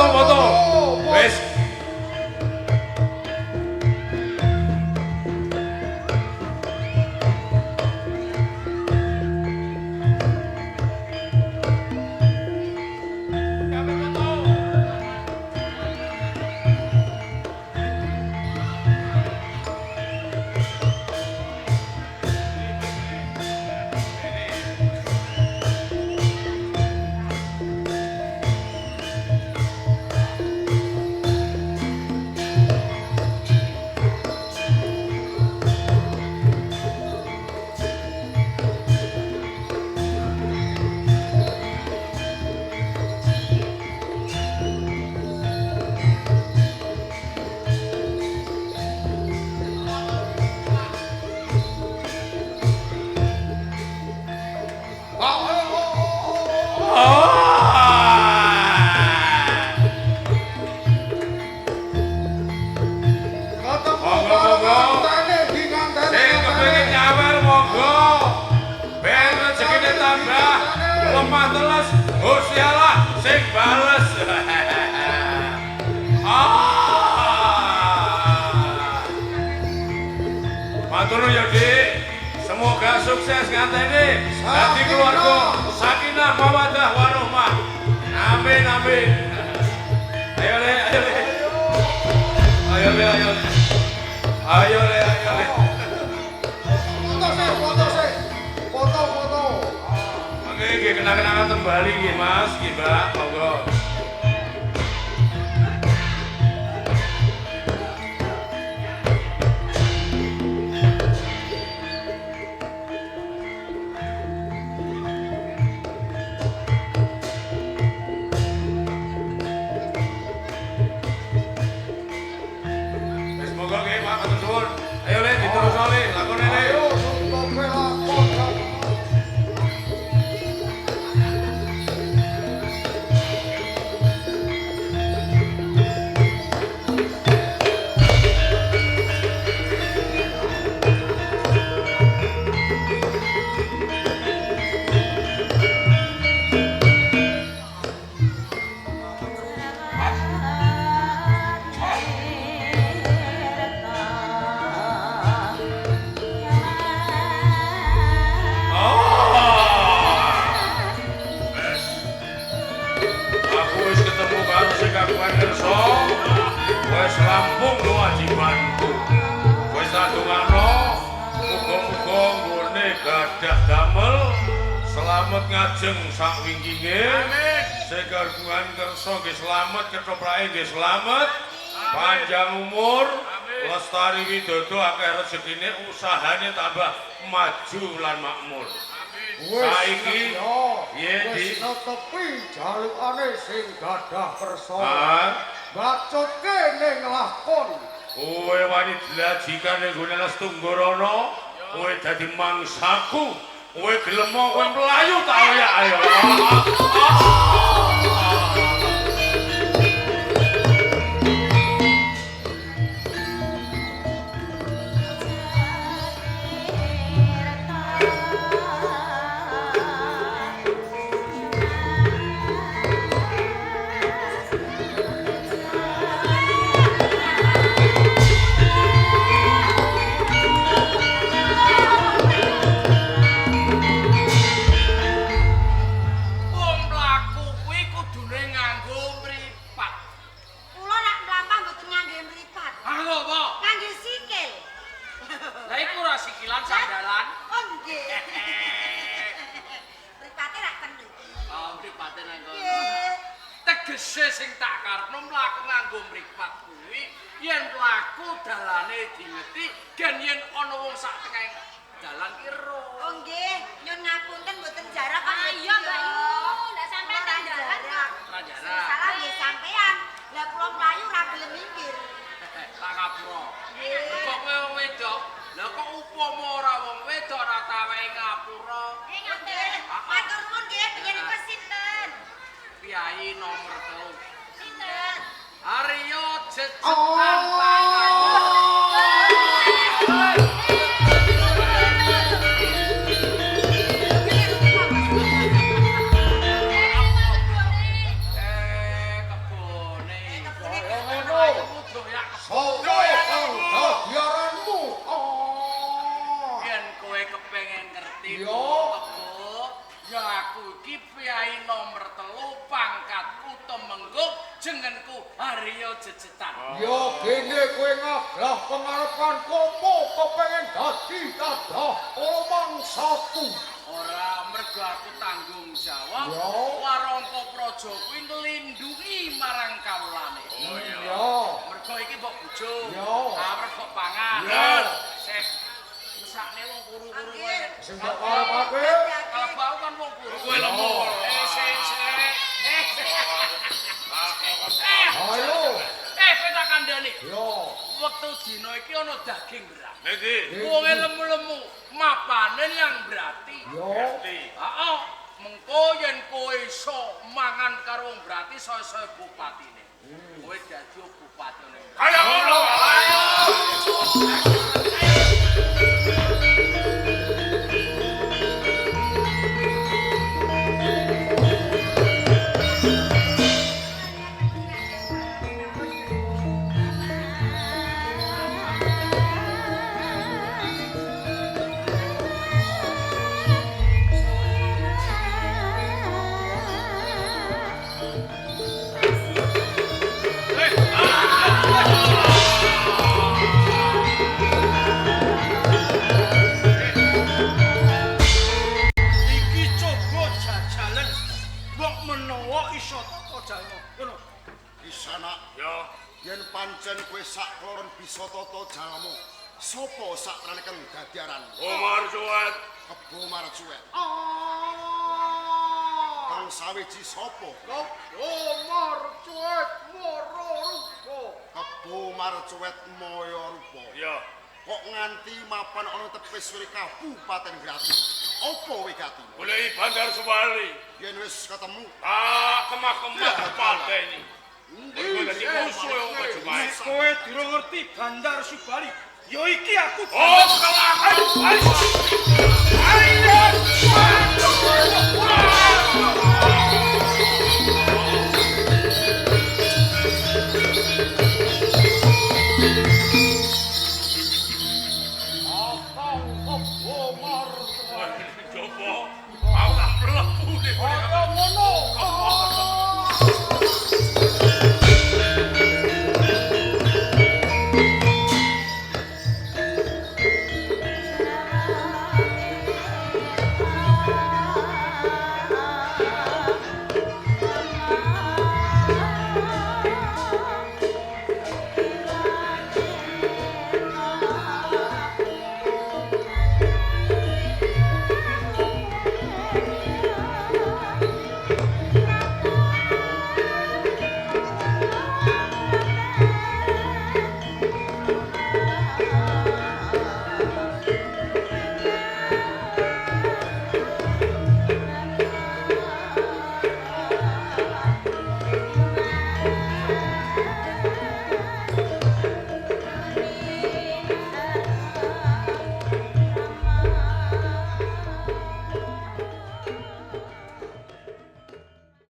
foto. Wis. Lemah teles, Gustialah sing bales. Matur ya Dik, semoga sukses nganteni dadi keluarga sakinah mawaddah warahmah. Amin amin. Ayo le, ayo le. Ayo le, ayo le. Ayo le, ayo le. Foto. Oke, kenang-kenangan kembali nggih Mas, nggih Mbak, monggo. Wis monggo nggih Pak, matur suwun. Ayo le diterusno le, lakone le. Wes rampung kewajibanku. Wes sadongano muga-muga nggone gadah damel selamat ngajeng sak wingkinge. Amin. Sekargungan kersa nggih slamet, kethoprake nggih slamet. Panjang umur, lestari widodo akeh rezekine, usahane tambah maju lan makmur. Saiki wis netepi jalukane sing gadah persana. Bacutke ning lakon. Kowe wani dlajikan ning gone Lestunggarana, kowe dadi mangsaku. Kowe gelem kowe mlayu tak ya ayo. Tegese sing tak karepno mlaku nganggo mripat kuwi yen mlaku dalane dingeti gen yen ana wong sak tengah dalan ki ro. Oh nggih, nyun ngapunten mboten jarak kan. Iya, Mbak Yu. Lah sampean nang jalan kok. Salah nggih sampean. Lah kula mlayu ra gelem minggir. Tak ngapura. Kok kowe wong wedok, lah kok upama ora wong wedok ora tawehe ngapura. Nggih, matur nuwun nggih, panjenengan sinten? Piyayi nomor 3. Sinten? Aryo Jejekan Pangayu. Kebon. Mario jejetan. Ya gene kowe ngablah pengarepan kopo kepengin dadi dadah omong satu. Ora mergo aku tanggung jawab. Ya. Warangka praja kuwi nglindhungi marang kawulane. Oh iya. Ya. Mergo iki mbok bojo. Ya. Arep kok pangan. Ya. Sik. Mesakne wong kuru-kuru kowe. Sing mbok karepake Kalau bau kan wong kuru. Kowe lemu. ayo. Kowe tak kandhani. Ya. Wektu dina iki ana daging berat. Nanti. Wong lemu-lemu mapanen yang berarti. Ya. Heeh, mengko yen kowe iso mangan karo wong berarti soe-soe bupatine. Kowe dadi bupatine. Ayo ngono. Ayo. Iki coba jajalan. Mbok menawa iso tata jalma. Ngono. Bisa nak, Yo. yen pancen kowe sak kloron bisa tata jalmu. Sopo sak raneken dadiaran? Omar Suwet. Kebo Marcuwet. Ah. Kang sawiji sopo? Omar cuek moro rupo. Kebo Marcuwet moyo rupa. Yo. Kok nganti mapan ana tepis suri Kabupaten Grati. Opo wigati? Boleh Bandar Subali. Yen wis ketemu, Kemah-kemah pateni. Kowe dadi musuh wong Bajumai. Kowe durung ngerti Bandar Subali. Yo iki aku. Oh, kalah. Ayo. Ayo.